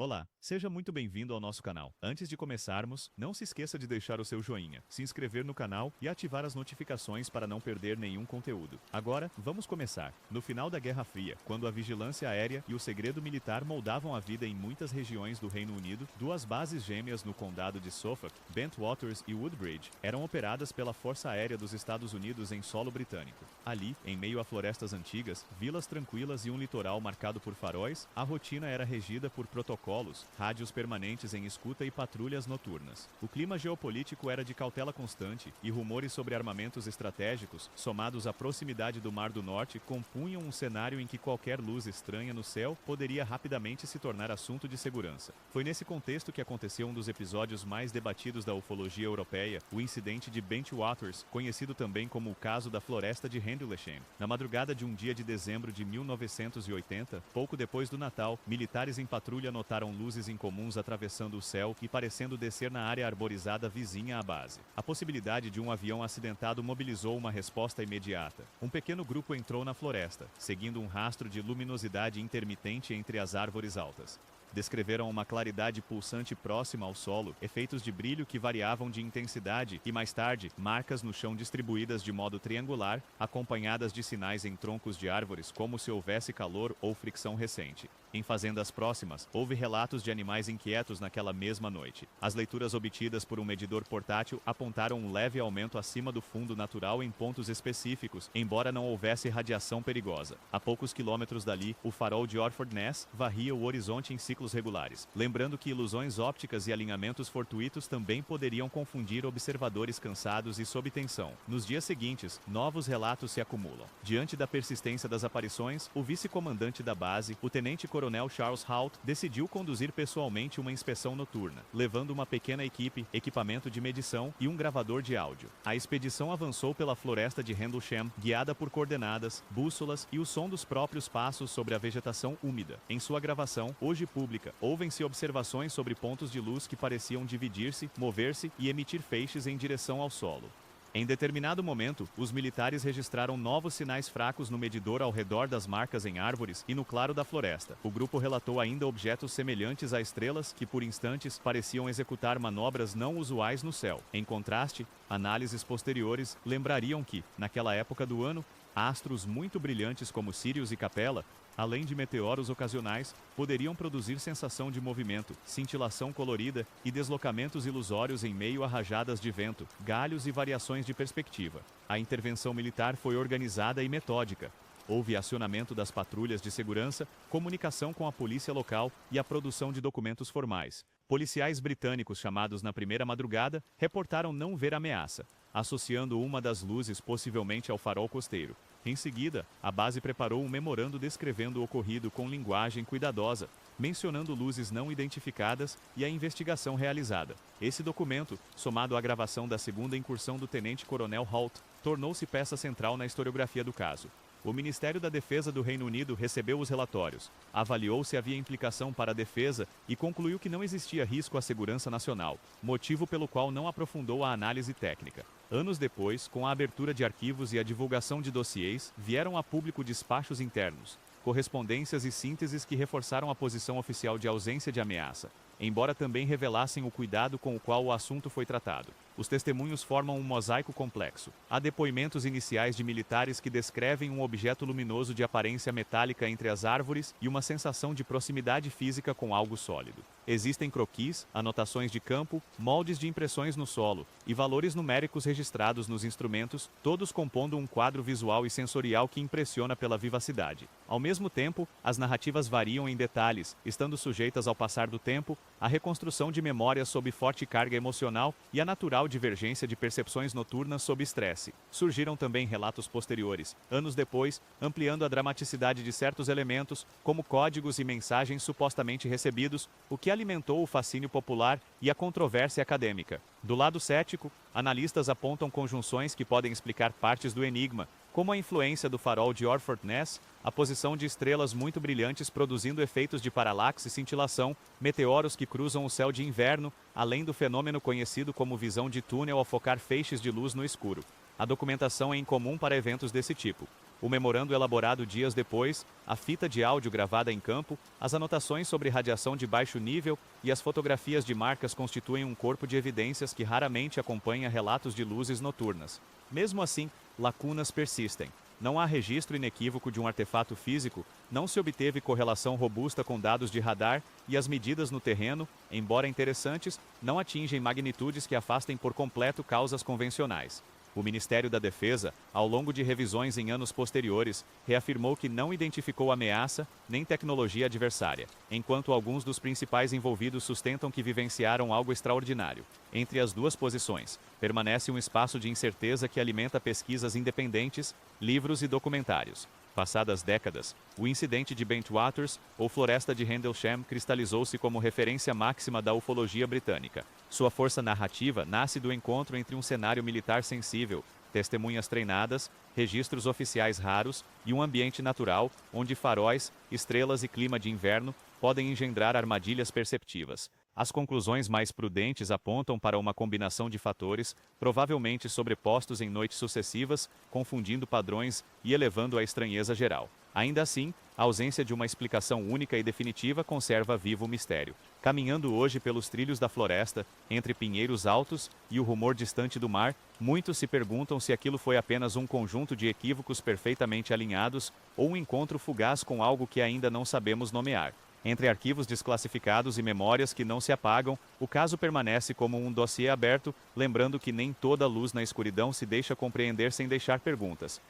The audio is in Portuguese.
Olá, seja muito bem-vindo ao nosso canal. Antes de começarmos, não se esqueça de deixar o seu joinha, se inscrever no canal e ativar as notificações para não perder nenhum conteúdo. Agora, vamos começar. No final da Guerra Fria, quando a vigilância aérea e o segredo militar moldavam a vida em muitas regiões do Reino Unido, duas bases gêmeas no condado de Suffolk, Bentwaters e Woodbridge, eram operadas pela Força Aérea dos Estados Unidos em solo britânico. Ali, em meio a florestas antigas, vilas tranquilas e um litoral marcado por faróis, a rotina era regida por protocolos, rádios permanentes em escuta e patrulhas noturnas. O clima geopolítico era de cautela constante e rumores sobre armamentos estratégicos, somados à proximidade do Mar do Norte, compunham um cenário em que qualquer luz estranha no céu poderia rapidamente se tornar assunto de segurança. Foi nesse contexto que aconteceu um dos episódios mais debatidos da ufologia europeia, o incidente de Bentwaters, conhecido também como o caso da Floresta de Rendlesham. Na madrugada de um dia de dezembro de 1980, pouco depois do Natal, militares em patrulha notaram luzes incomuns atravessando o céu e parecendo descer na área arborizada vizinha à base. A possibilidade de um avião acidentado mobilizou uma resposta imediata. Um pequeno grupo entrou na floresta, seguindo um rastro de luminosidade intermitente entre as árvores altas. Descreveram uma claridade pulsante próxima ao solo, efeitos de brilho que variavam de intensidade e, mais tarde, marcas no chão distribuídas de modo triangular, acompanhadas de sinais em troncos de árvores como se houvesse calor ou fricção recente. Em fazendas próximas, houve relatos de animais inquietos naquela mesma noite. As leituras obtidas por um medidor portátil apontaram um leve aumento acima do fundo natural em pontos específicos, embora não houvesse radiação perigosa. A poucos quilômetros dali, o farol de Orford Ness varria o horizonte em ciclos regulares. Lembrando que ilusões ópticas e alinhamentos fortuitos também poderiam confundir observadores cansados e sob tensão. Nos dias seguintes, novos relatos se acumulam. Diante da persistência das aparições, o vice-comandante da base, o tenente-coronel Charles Hoult, decidiu conduzir pessoalmente uma inspeção noturna, levando uma pequena equipe, equipamento de medição e um gravador de áudio. A expedição avançou pela floresta de Rendlesham, guiada por coordenadas, bússolas e o som dos próprios passos sobre a vegetação úmida. Em sua gravação, hoje pública, ouvem-se observações sobre pontos de luz que pareciam dividir-se, mover-se e emitir feixes em direção ao solo. Em determinado momento, os militares registraram novos sinais fracos no medidor ao redor das marcas em árvores e no claro da floresta. O grupo relatou ainda objetos semelhantes a estrelas que, por instantes, pareciam executar manobras não usuais no céu. Em contraste, análises posteriores lembrariam que, naquela época do ano, astros muito brilhantes como Sirius e Capella, além de meteoros ocasionais, poderiam produzir sensação de movimento, cintilação colorida e deslocamentos ilusórios em meio a rajadas de vento, galhos e variações de perspectiva. A intervenção militar foi organizada e metódica. Houve acionamento das patrulhas de segurança, comunicação com a polícia local e a produção de documentos formais. Policiais britânicos chamados na primeira madrugada reportaram não ver ameaça, associando uma das luzes possivelmente ao farol costeiro. Em seguida, a base preparou um memorando descrevendo o ocorrido com linguagem cuidadosa, mencionando luzes não identificadas e a investigação realizada. Esse documento, somado à gravação da segunda incursão do tenente-coronel Hoult, tornou-se peça central na historiografia do caso. O Ministério da Defesa do Reino Unido recebeu os relatórios, avaliou se havia implicação para a defesa e concluiu que não existia risco à segurança nacional, motivo pelo qual não aprofundou a análise técnica. Anos depois, com a abertura de arquivos e a divulgação de dossiês, vieram a público despachos internos, correspondências e sínteses que reforçaram a posição oficial de ausência de ameaça, embora também revelassem o cuidado com o qual o assunto foi tratado. Os testemunhos formam um mosaico complexo. Há depoimentos iniciais de militares que descrevem um objeto luminoso de aparência metálica entre as árvores e uma sensação de proximidade física com algo sólido. Existem croquis, anotações de campo, moldes de impressões no solo e valores numéricos registrados nos instrumentos, todos compondo um quadro visual e sensorial que impressiona pela vivacidade. Ao mesmo tempo, as narrativas variam em detalhes, estando sujeitas ao passar do tempo, à reconstrução de memórias sob forte carga emocional e à natural divergência de percepções noturnas sob estresse. Surgiram também relatos posteriores, anos depois, ampliando a dramaticidade de certos elementos, como códigos e mensagens supostamente recebidos, o que alimentou o fascínio popular e a controvérsia acadêmica. Do lado cético, analistas apontam conjunções que podem explicar partes do enigma, como a influência do farol de Orford Ness, a posição de estrelas muito brilhantes produzindo efeitos de paralaxe e cintilação, meteoros que cruzam o céu de inverno, além do fenômeno conhecido como visão de túnel ao focar feixes de luz no escuro. A documentação é incomum para eventos desse tipo. o memorando elaborado dias depois, a fita de áudio gravada em campo, as anotações sobre radiação de baixo nível e as fotografias de marcas constituem um corpo de evidências que raramente acompanha relatos de luzes noturnas. Mesmo assim, lacunas persistem. Não há registro inequívoco de um artefato físico, não se obteve correlação robusta com dados de radar e as medidas no terreno, embora interessantes, não atingem magnitudes que afastem por completo causas convencionais. O Ministério da Defesa, ao longo de revisões em anos posteriores, reafirmou que não identificou ameaça nem tecnologia adversária, enquanto alguns dos principais envolvidos sustentam que vivenciaram algo extraordinário. Entre as duas posições, permanece um espaço de incerteza que alimenta pesquisas independentes, livros e documentários. Passadas décadas, o incidente de Bentwaters, ou Floresta de Rendlesham, cristalizou-se como referência máxima da ufologia britânica. Sua força narrativa nasce do encontro entre um cenário militar sensível, testemunhas treinadas, registros oficiais raros e um ambiente natural, onde faróis, estrelas e clima de inverno podem engendrar armadilhas perceptivas. As conclusões mais prudentes apontam para uma combinação de fatores, provavelmente sobrepostos em noites sucessivas, confundindo padrões e elevando a estranheza geral. Ainda assim, a ausência de uma explicação única e definitiva conserva vivo o mistério. Caminhando hoje pelos trilhos da floresta, entre pinheiros altos e o rumor distante do mar, muitos se perguntam se aquilo foi apenas um conjunto de equívocos perfeitamente alinhados ou um encontro fugaz com algo que ainda não sabemos nomear. Entre arquivos desclassificados e memórias que não se apagam, o caso permanece como um dossiê aberto, lembrando que nem toda luz na escuridão se deixa compreender sem deixar perguntas.